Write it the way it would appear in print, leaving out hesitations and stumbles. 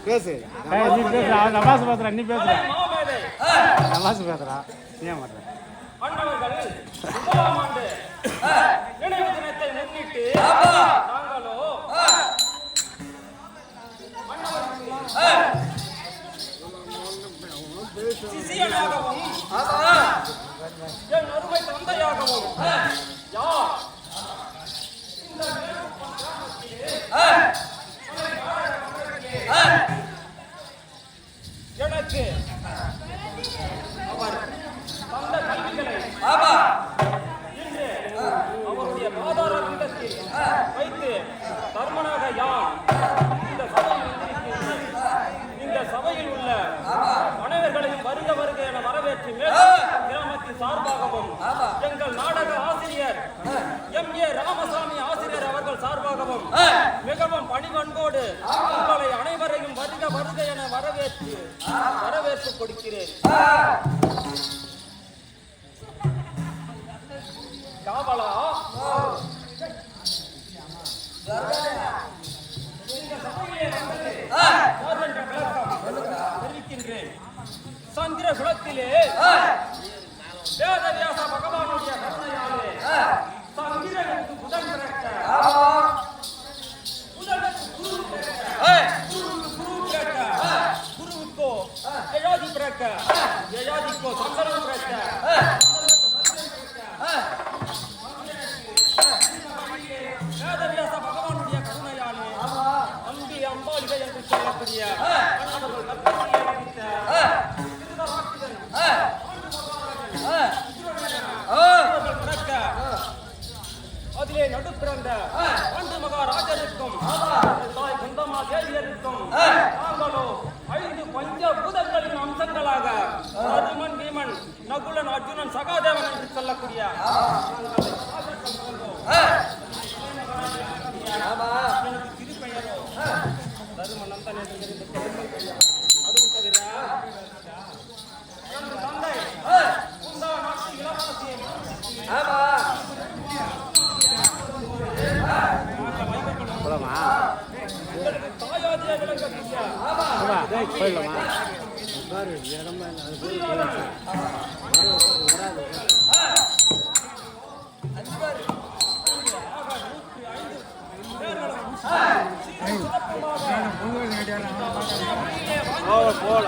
பேசு நீ பேசுற நமாஸ் பேசுற நீ பேசுற நமாஸ் பேசுறா ஏன் மாட்டேன் நினைவு தினத்தை முன்னிட்டு நாங்களோ சிசியனாகவும் என் அருமை தந்தையாகவும் யார் எனக்கு அவர் தந்த கல்விகளை இன்று அவருடைய ஆதார பீடத்தில் வைத்து தர்மனாக யார் இந்த சபையில் உள்ள அனைவர்களையும் வருக வருக என வரவேற்று கிராமத்தின் சார்பாகவும் எங்கள் நாடக ஆசிரியர் M.A. ராமசாமி ஆசிரியர் அவர்கள் சார்பாகவும் மிகவும் பணிவன்போடு உங்களை அனைவரையும் வருக வருக என வரவேற்பு கொடுக்கிறேன். காவலா தெரிவிக்கின்றேன். சந்திர குலத்திலே வேதவியாச பகவானுடைய கருணையாலே சந்திரனுக்கு புதன் பிறக்க குருவுக்கோ யயாதி பிறக்க யயாதிக்கோ சந்திரன் பிறக்க வேதவியாச பகவானுடைய கருணையாலே அம்பி அம்பாளிகை என்று சொல்லக்கூடிய அதிலே நடு பிறந்த ஆண்டு மகாராஜருக்கும் தாய் குந்தமா தேவியருக்கும் நாங்களோ 5 பஞ்சபூதங்களின் அம்சங்களாக அருமன் பீமன் நகுலன் அர்ஜுனன் சகாதேவன் என்று சொல்லக்கூடிய திருப்பெயரோ தருமநந்தன் என்று அதுவும் தவிர தந்தை குந்தா நாட்டு இளவரசியை தாயாதியா விளங்கக்கூடிய போல